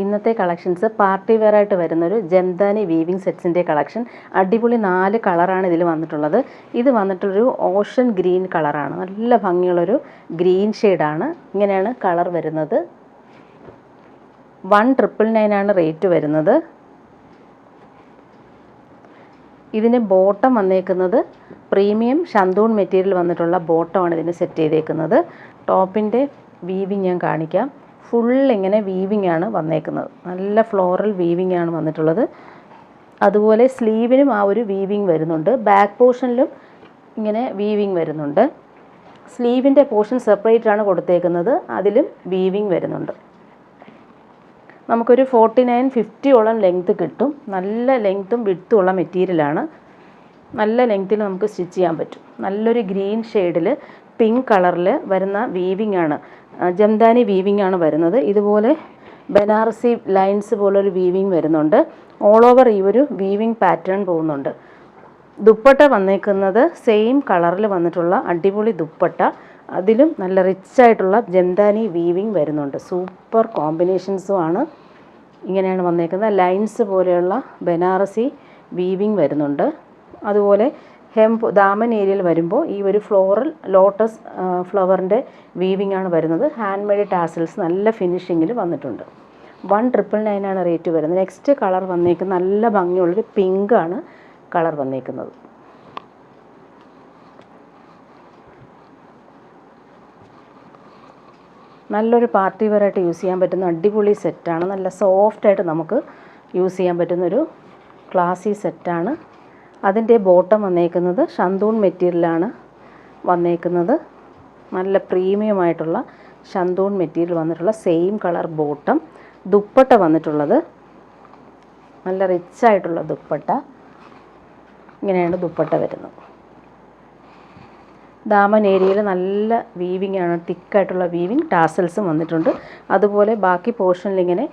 ഇന്നത്തെ collections party wear ആയിട്ട് വരുന്നൊരു ജംദാനി വീവിംഗ് സെറ്റ്സിൻ്റെ കളക്ഷൻ. അടിപൊളി 4 കളറാണ് ഇതിൽ വന്നിട്ടുള്ളത്. ഇത് വന്നിട്ടൊരു ഓഷൻ ഗ്രീൻ കളറാണ്, നല്ല ഭംഗിയുള്ളൊരു ഗ്രീൻ ഷെയ്ഡാണ്. ഇങ്ങനെയാണ് കളർ വരുന്നത്. 1999 ആണ് റേറ്റ് വരുന്നത്. ഇതിന് ബോട്ടം വന്നേക്കുന്നത് പ്രീമിയം ഷന്തൂൺ മെറ്റീരിയൽ വന്നിട്ടുള്ള ബോട്ടമാണ് ഇതിന് സെറ്റ് ചെയ്തേക്കുന്നത്. ടോപ്പിൻ്റെ വീവിങ് ഞാൻ കാണിക്കാം. ഫുൾ ഇങ്ങനെ വീവിങ് ആണ് വന്നേക്കുന്നത്, നല്ല ഫ്ലോറൽ വീവിങ് ആണ് വന്നിട്ടുള്ളത്. അതുപോലെ സ്ലീവിനും ആ ഒരു വീവിങ് വരുന്നുണ്ട്, ബാക്ക് പോർഷനിലും ഇങ്ങനെ വീവിങ് വരുന്നുണ്ട്. സ്ലീവിൻ്റെ പോർഷൻ സെപ്പറേറ്റ് ആണ് കൊടുത്തേക്കുന്നത്, അതിലും വീവിങ് വരുന്നുണ്ട്. നമുക്കൊരു 49-50ഓളം ലെങ്ത്ത് കിട്ടും. നല്ല ലെങ്ത്തും വിഡ്ത്തും ഉള്ള മെറ്റീരിയലാണ്. നല്ല ലെങ്ത്തിൽ നമുക്ക് സ്റ്റിച്ച് ചെയ്യാൻ പറ്റും. നല്ലൊരു ഗ്രീൻ ഷെയ്ഡിൽ പിങ്ക് കളറിൽ വരുന്ന വീവിങ് ആണ്, ജംദാനി വീവിങ് ആണ് വരുന്നത്. ഇതുപോലെ ബനാറസി ലൈൻസ് പോലൊരു വീവിങ് വരുന്നുണ്ട്. ഓൾ ഓവർ ഈ ഒരു വീവിങ് പാറ്റേൺ പോകുന്നുണ്ട്. ദുപ്പട്ട വന്നേക്കുന്നത് സെയിം കളറിൽ വന്നിട്ടുള്ള അടിപൊളി ദുപ്പട്ട, അതിലും നല്ല റിച്ച് ആയിട്ടുള്ള ജംദാനി വീവിങ് വരുന്നുണ്ട്. സൂപ്പർ കോമ്പിനേഷൻസും ആണ്. ഇങ്ങനെയാണ് വന്നേക്കുന്നത്. ലൈൻസ് പോലെയുള്ള ബനാറസി വീവിങ് വരുന്നുണ്ട്. അതുപോലെ ദാമൻ ഏരിയയിൽ വരുമ്പോൾ ഈ ഒരു ഫ്ലോറൽ ലോട്ടസ് ഫ്ലവറിൻ്റെ വീവിങ് ആണ് വരുന്നത്. ഹാൻഡ് മെയ്ഡ് ടാസൽസ് നല്ല ഫിനിഷിങ്ങിൽ വന്നിട്ടുണ്ട്. 1999 ആണ് റേറ്റ് വരുന്നത്. നെക്സ്റ്റ് കളർ വന്നേക്കുന്നത് നല്ല ഭംഗിയുള്ളൊരു പിങ്ക് ആണ് കളർ വന്നേക്കുന്നത്. നല്ലൊരു പാർട്ടി വെയർ ആയിട്ട് യൂസ് ചെയ്യാൻ പറ്റുന്ന അടിപൊളി സെറ്റാണ്. നല്ല സോഫ്റ്റായിട്ട് നമുക്ക് യൂസ് ചെയ്യാൻ പറ്റുന്നൊരു ക്ലാസി സെറ്റാണ്. അതിൻ്റെ ബോട്ടം വന്നേക്കുന്നത് ഷന്തൂൺ മെറ്റീരിയലാണ് വന്നേക്കുന്നത്. നല്ല പ്രീമിയം ആയിട്ടുള്ള ഷന്തൂൺ മെറ്റീരിയൽ വന്നിട്ടുള്ള സെയിം കളർ ബോട്ടം. ദുപ്പട്ട വന്നിട്ടുള്ളത് നല്ല റിച്ച് ആയിട്ടുള്ള ദുപ്പട്ട. ഇങ്ങനെയാണ് ദുപ്പട്ട വരുന്നത്. ദാമൻ ഏരിയയിൽ നല്ല വീവിങ് ആണ്, തിക്കായിട്ടുള്ള വീവിങ്. ടാസൽസും വന്നിട്ടുണ്ട്. അതുപോലെ ബാക്കി പോർഷനിൽ ഇങ്ങനെ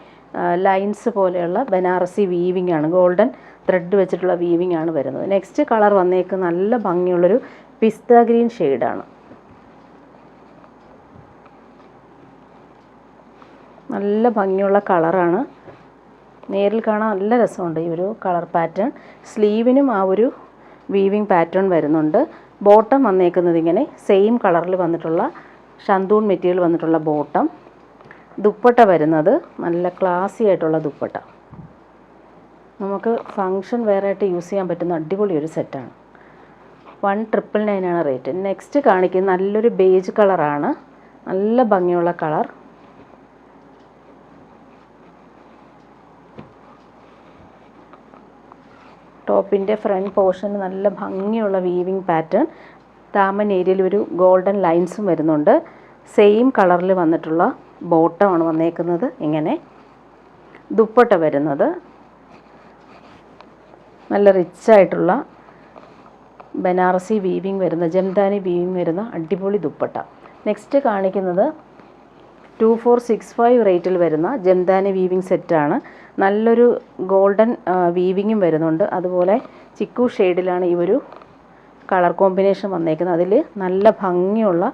ലൈൻസ് പോലെയുള്ള ബനാറസി വീവിങ് ആണ്, ഗോൾഡൻ ത്രെഡ് വെച്ചിട്ടുള്ള വീവിങ് ആണ് വരുന്നത്. നെക്സ്റ്റ് കളർ വന്നേക്ക് നല്ല ഭംഗിയുള്ളൊരു പിസ്ത ഗ്രീൻ ഷെയ്ഡാണ്. നല്ല ഭംഗിയുള്ള കളറാണ്, നേരിൽ കാണാൻ നല്ല രസമുണ്ട് ഈ ഒരു കളർ പാറ്റേൺ. സ്ലീവിനും ആ ഒരു വീവിങ് പാറ്റേൺ വരുന്നുണ്ട്. ബോട്ടം വന്നേക്കുന്നത് ഇങ്ങനെ സെയിം കളറിൽ വന്നിട്ടുള്ള ഷന്തൂൺ മെറ്റീരിയൽ വന്നിട്ടുള്ള ബോട്ടം. ദുപ്പട്ട വരുന്നത് നല്ല ക്ലാസി ആയിട്ടുള്ള ദുപ്പട്ട. നമുക്ക് ഫങ്ഷൻ വെയർ ആയിട്ട് യൂസ് ചെയ്യാൻ പറ്റുന്ന അടിപൊളി ഒരു സെറ്റാണ്. 1999 ആണ് റേറ്റ്. നെക്സ്റ്റ് കാണിക്കുന്നത് നല്ലൊരു ബേജ് കളറാണ്, നല്ല ഭംഗിയുള്ള കളർ. ടോപ്പിൻ്റെ ഫ്രണ്ട് പോർഷന് നല്ല ഭംഗിയുള്ള വീവിങ് പാറ്റേൺ. ദാമൻ ഏരിയയിൽ ഒരു ഗോൾഡൻ ലൈൻസും വരുന്നുണ്ട്. സെയിം കളറിൽ വന്നിട്ടുള്ള ബോട്ടമാണ് വന്നേക്കുന്നത്. ഇങ്ങനെ ദുപ്പട്ട വരുന്നത് നല്ല റിച്ചായിട്ടുള്ള ബനാറസി വീവിങ് വരുന്ന, ജംദാനി വീവിങ് വരുന്ന അടിപൊളി ദുപ്പട്ട. നെക്സ്റ്റ് കാണിക്കുന്നത് 2465 റേറ്റിൽ വരുന്ന ജംദാനി വീവിങ് സെറ്റാണ്. നല്ലൊരു ഗോൾഡൻ വീവിങ്ങും വരുന്നുണ്ട്. അതുപോലെ ചിക്കു ഷെയ്ഡിലാണ് ഈ ഒരു കളർ കോമ്പിനേഷൻ വന്നേക്കുന്നത്. അതിൽ നല്ല ഭംഗിയുള്ള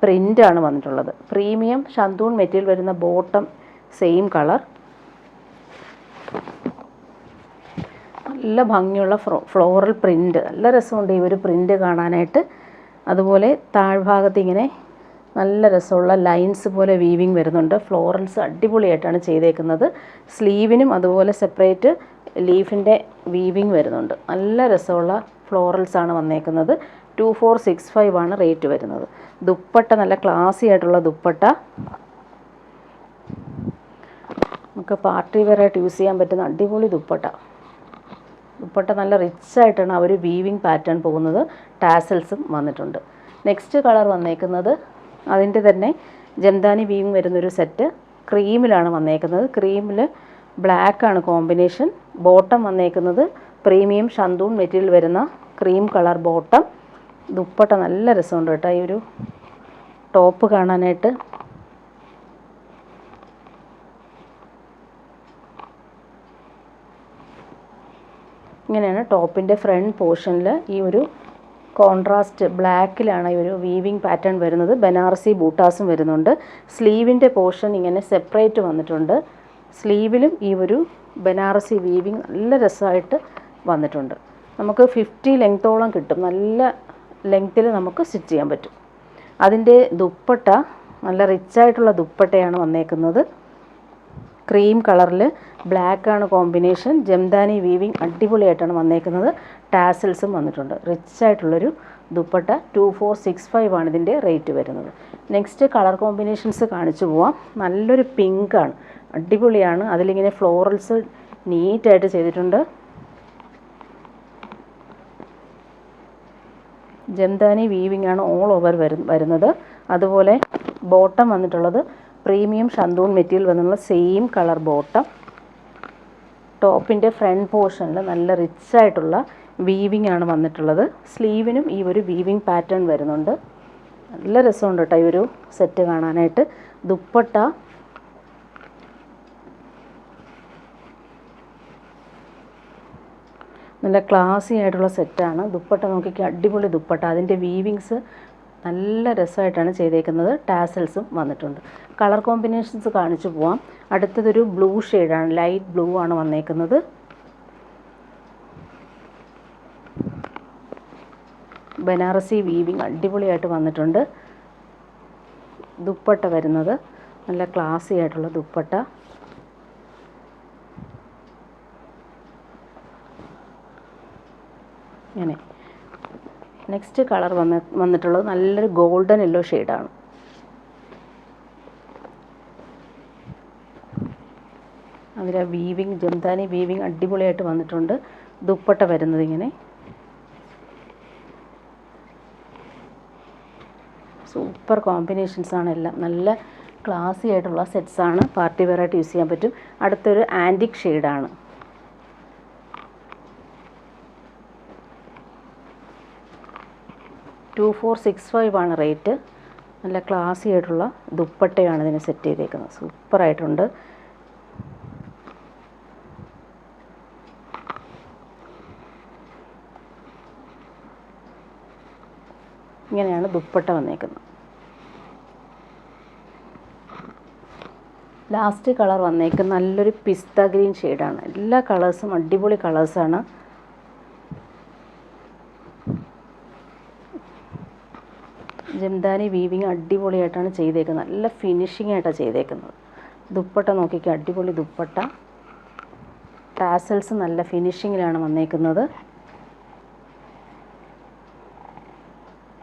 പ്രിൻ്റാണ് വന്നിട്ടുള്ളത്. പ്രീമിയം ഷന്തൂൺ മെറ്റീരിയൽ വരുന്ന ബോട്ടം സെയിം കളർ. നല്ല ഭംഗിയുള്ള ഫ്ലോറൽ പ്രിൻ്റ്, നല്ല രസമുണ്ട് ഈ ഒരു പ്രിൻ്റ് കാണാനായിട്ട്. അതുപോലെ താഴ്ഭാഗത്ത് ഇങ്ങനെ നല്ല രസമുള്ള ലൈൻസ് പോലെ വീവിങ് വരുന്നുണ്ട്. ഫ്ലോറൽസ് അടിപൊളിയായിട്ടാണ് ചെയ്തേക്കുന്നത്. സ്ലീവിനും അതുപോലെ സെപ്പറേറ്റ് ലീഫിൻ്റെ വീവിങ് വരുന്നുണ്ട്. നല്ല രസമുള്ള ഫ്ലോറൽസാണ് വന്നേക്കുന്നത്. 2465 ആണ് റേറ്റ് വരുന്നത്. ദുപ്പട്ട നല്ല ക്ലാസി ആയിട്ടുള്ള ദുപ്പട്ട. നമുക്ക് പാർട്ടി വെയർ ആയിട്ട് യൂസ് ചെയ്യാൻ പറ്റുന്ന അടിപൊളി ദുപ്പട്ട. ദുപ്പട്ട നല്ല റിച്ചായിട്ടാണ് ആ ഒരു വീവിങ് പാറ്റേൺ പോകുന്നത്. ടാസൽസും വന്നിട്ടുണ്ട്. നെക്സ്റ്റ് കളർ വന്നേക്കുന്നത് അതിൻ്റെ തന്നെ ജംദാനി വീവിങ് വരുന്നൊരു സെറ്റ്. ക്രീമിലാണ് വന്നേക്കുന്നത്. ക്രീമിൽ ബ്ലാക്കാണ് കോമ്പിനേഷൻ. ബോട്ടം വന്നേക്കുന്നത് പ്രീമിയം ഷന്തൂൺ മെറ്റീരിയൽ വരുന്ന ക്രീം കളർ ബോട്ടം. ദുപ്പട്ട നല്ല രസമുണ്ട് കേട്ടോ ഈ ഒരു ടോപ്പ് കാണാനായിട്ട്. ഇങ്ങനെയാണ് ടോപ്പിൻ്റെ ഫ്രണ്ട് പോർഷനിൽ ഈ ഒരു കോൺട്രാസ്റ്റ് ബ്ലാക്കിലാണ് ഈ ഒരു വീവിങ് പാറ്റേൺ വരുന്നത്. ബനാറസി ബൂട്ടാസും വരുന്നുണ്ട്. സ്ലീവിൻ്റെ പോർഷൻ ഇങ്ങനെ സെപ്പറേറ്റ് വന്നിട്ടുണ്ട്. സ്ലീവിലും ഈ ഒരു ബനാറസി വീവിങ് നല്ല രസമായിട്ട് വന്നിട്ടുണ്ട്. നമുക്ക് 50 ലെങ്ത്തോളം കിട്ടും. നല്ല ലെങ്ത്തിൽ നമുക്ക് സ്റ്റിച്ച് ചെയ്യാൻ പറ്റും. അതിൻ്റെ ദുപ്പട്ട നല്ല റിച്ചായിട്ടുള്ള ദുപ്പട്ടയാണ് വന്നേക്കുന്നത്. ക്രീം കളറിൽ ബ്ലാക്കാണ് കോമ്പിനേഷൻ. ജംദാനി വീവിങ് അടിപൊളിയായിട്ടാണ് വന്നേക്കുന്നത്. ടാസൽസും വന്നിട്ടുണ്ട്. റിച്ചായിട്ടുള്ളൊരു ദുപ്പട്ട. 2465 ആണ് ഇതിൻ്റെ റേറ്റ് വരുന്നത്. നെക്സ്റ്റ് കളർ കോമ്പിനേഷൻസ് കാണിച്ചു പോവാം. നല്ലൊരു പിങ്കാണ്, അടിപൊളിയാണ്. അതിലിങ്ങനെ ഫ്ലോറൽസ് നീറ്റായിട്ട് ചെയ്തിട്ടുണ്ട്. ജംദാനി വീവിങ് ആണ് ഓൾ ഓവർ വരുന്നത്. അതുപോലെ ബോട്ടം വന്നിട്ടുള്ളത് പ്രീമിയം ഷന്തൂൺ മെറ്റീരിയൽ വന്നുള്ള സെയിം കളർ ബോട്ടം. ടോപ്പിൻ്റെ ഫ്രണ്ട് പോർഷനിൽ നല്ല റിച്ചായിട്ടുള്ള വീവിങ് ആണ് വന്നിട്ടുള്ളത്. സ്ലീവിനും ഈ ഒരു വീവിങ് പാറ്റേൺ വരുന്നുണ്ട്. നല്ല രസമുണ്ട് കേട്ടോ ഈ ഒരു സെറ്റ് കാണാനായിട്ട്. ദുപ്പട്ട നല്ല ക്ലാസി ആയിട്ടുള്ള സെറ്റാണ്. ദുപ്പട്ട നോക്കിക്കുക, അടിപൊളി ദുപ്പട്ട. അതിൻ്റെ വീവിങ്സ് നല്ല രസമായിട്ടാണ് ചെയ്തേക്കുന്നത്. ടാസൽസും വന്നിട്ടുണ്ട്. കളർ കോമ്പിനേഷൻസ് കാണിച്ചു പോവാം. അടുത്തതൊരു ബ്ലൂ ഷെയ്ഡാണ്, ലൈറ്റ് ബ്ലൂ ആണ് വന്നേക്കുന്നത്. ബനാറസി വീവിങ് അടിപൊളിയായിട്ട് വന്നിട്ടുണ്ട്. ദുപ്പട്ട വരുന്നത് നല്ല ക്ലാസി ആയിട്ടുള്ള ദുപ്പട്ട. ഇങ്ങനെ നെക്സ്റ്റ് കളർ വന്നിട്ടുള്ളത് നല്ലൊരു ഗോൾഡൻ യെല്ലോ ഷെയ്ഡാണ്. അതിൽ വീവിങ് ജംദാനി വീവിങ് അടിപൊളിയായിട്ട് വന്നിട്ടുണ്ട്. ദുപ്പട്ട വരുന്നത് ഇങ്ങനെ സൂപ്പർ കോമ്പിനേഷൻസാണ് എല്ലാം. നല്ല ക്ലാസി ആയിട്ടുള്ള സെറ്റ്സാണ്. പാർട്ടി വെയറായിട്ട് യൂസ് ചെയ്യാൻ പറ്റും. അടുത്തൊരു ആൻറ്റിക് ഷെയ്ഡാണ്. $2465 റേറ്റ്. നല്ല ക്ലാസി ആയിട്ടുള്ള ദുപ്പട്ടയാണ് ഇതിന് സെറ്റ് ചെയ്തേക്കുന്നത്. സൂപ്പറായിട്ടുണ്ട്. ഇങ്ങനെയാണ് ദുപ്പട്ട വന്നേക്കുന്നത്. ലാസ്റ്റ് കളർ വന്നേക്കുന്നത് നല്ലൊരു പിസ്ത ഗ്രീൻ ഷെയ്ഡാണ്. എല്ലാ കളേഴ്സും അടിപൊളി കളേഴ്സാണ്. ജംദാനി വീവിങ് അടിപൊളിയായിട്ടാണ് ചെയ്തേക്കുന്നത്. നല്ല ഫിനിഷിംഗ് ആയിട്ടാണ് ചെയ്തേക്കുന്നത്. ദുപ്പട്ട നോക്കിക്കുക, അടിപൊളി ദുപ്പട്ട. ടാസൽസ് നല്ല ഫിനിഷിങ്ങിലാണ് വന്നേക്കുന്നത്.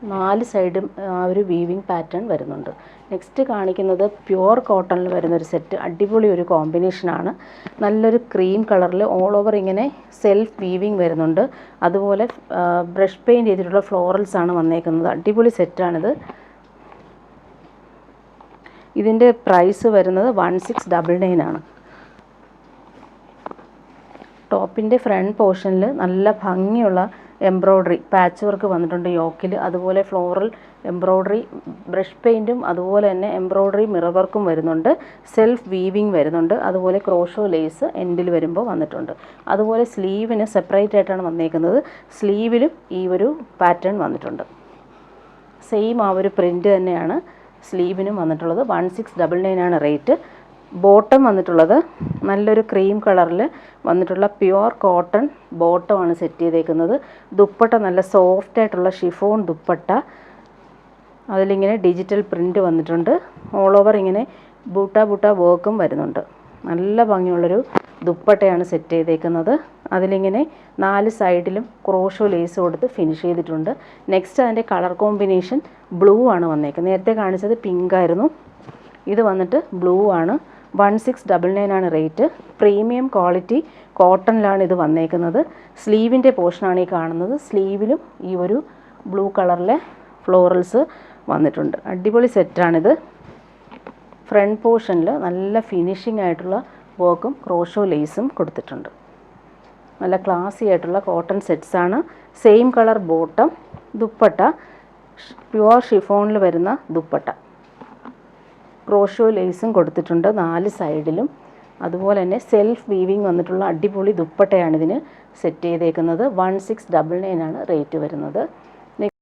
4 സൈഡും ആ ഒരു വീവിങ് പാറ്റേൺ വരുന്നുണ്ട്. നെക്സ്റ്റ് കാണിക്കുന്നത് പ്യുവർ കോട്ടണിൽ വരുന്നൊരു സെറ്റ്. അടിപൊളി ഒരു കോമ്പിനേഷനാണ്. നല്ലൊരു ക്രീം കളറിൽ ഓൾ ഓവർ ഇങ്ങനെ സെൽഫ് വീവിങ് വരുന്നുണ്ട്. അതുപോലെ ബ്രഷ് പെയിൻറ്റ് ചെയ്തിട്ടുള്ള ഫ്ലോറൽസ് ആണ് വന്നേക്കുന്നത്. അടിപൊളി സെറ്റാണിത്. ഇതിൻ്റെ പ്രൈസ് വരുന്നത് 1699 ആണ്. ടോപ്പിൻ്റെ ഫ്രണ്ട് പോർഷനിൽ നല്ല ഭംഗിയുള്ള എംബ്രോയ്ഡറി പാച്ച് വർക്ക് വന്നിട്ടുണ്ട് യോക്കിൽ. അതുപോലെ ഫ്ലോറൽ എംബ്രോയ്ഡറി ബ്രഷ് പെയിൻറ്റും അതുപോലെ തന്നെ എംബ്രോയ്ഡറി മിറർ വർക്കും വരുന്നുണ്ട്. സെൽഫ് വീവിങ് വരുന്നുണ്ട്. അതുപോലെ ക്രോഷോ ലേസ് എൻഡിൽ വരുമ്പോൾ വന്നിട്ടുണ്ട്. അതുപോലെ സ്ലീവിന് സെപ്പറേറ്റ് ആയിട്ടാണ് വന്നേക്കുന്നത്. സ്ലീവിലും ഈ ഒരു പാറ്റേൺ വന്നിട്ടുണ്ട്. സെയിം ആ ഒരു പ്രിൻ്റ് തന്നെയാണ് സ്ലീവിനും വന്നിട്ടുള്ളത്. 1699 ആണ് റേറ്റ്. ബോട്ടം വന്നിട്ടുള്ളത് നല്ലൊരു ക്രീം കളറിൽ വന്നിട്ടുള്ള പ്യുവർ കോട്ടൺ ബോട്ടമാണ് സെറ്റ് ചെയ്തേക്കുന്നത്. ദുപ്പട്ട നല്ല സോഫ്റ്റ് ആയിട്ടുള്ള ഷിഫോൺ ദുപ്പട്ട. അതിലിങ്ങനെ ഡിജിറ്റൽ പ്രിൻ്റ് വന്നിട്ടുണ്ട്. ഓൾ ഓവർ ഇങ്ങനെ ബൂട്ട വർക്കും വരുന്നുണ്ട്. നല്ല ഭംഗിയുള്ളൊരു ദുപ്പട്ടയാണ് സെറ്റ് ചെയ്തേക്കുന്നത്. അതിലിങ്ങനെ 4 സൈഡിലും ക്രോഷോ ലേസ് കൊടുത്ത് ഫിനിഷ് ചെയ്തിട്ടുണ്ട്. നെക്സ്റ്റ് അതിൻ്റെ കളർ കോമ്പിനേഷൻ ബ്ലൂ ആണ് വന്നേക്കുന്നത്. നേരത്തെ കാണിച്ചത് പിങ്ക് ആയിരുന്നു. ഇത് വന്നിട്ട് ബ്ലൂ ആണ്. 1699 ആണ് റേറ്റ്. പ്രീമിയം ക്വാളിറ്റി കോട്ടണിലാണ് ഇത് വന്നേക്കുന്നത്. സ്ലീവിൻ്റെ പോർഷനാണ് ഈ കാണുന്നത്. സ്ലീവിലും ഈ ഒരു ബ്ലൂ കളറിലെ ഫ്ലോറൽസ് വന്നിട്ടുണ്ട്. അടിപൊളി സെറ്റാണിത്. ഫ്രണ്ട് പോർഷനിൽ നല്ല ഫിനിഷിംഗ് ആയിട്ടുള്ള വർക്കും ക്രോഷോ ലേസും കൊടുത്തിട്ടുണ്ട്. നല്ല ക്ലാസി ആയിട്ടുള്ള കോട്ടൺ സെറ്റ്സാണ്. Same colour bottom. Dupatta pure ഷിഫോണിൽ വരുന്ന ദുപ്പട്ട. ക്രോഷോ ലേസും കൊടുത്തിട്ടുണ്ട് 4 സൈഡിലും. അതുപോലെ തന്നെ സെൽഫ് വീവിങ് വന്നിട്ടുള്ള അടിപൊളി ദുപ്പട്ടയാണ് ഇതിന് സെറ്റ് ചെയ്തേക്കുന്നത്. 1699 ആണ് റേറ്റ് വരുന്നത്.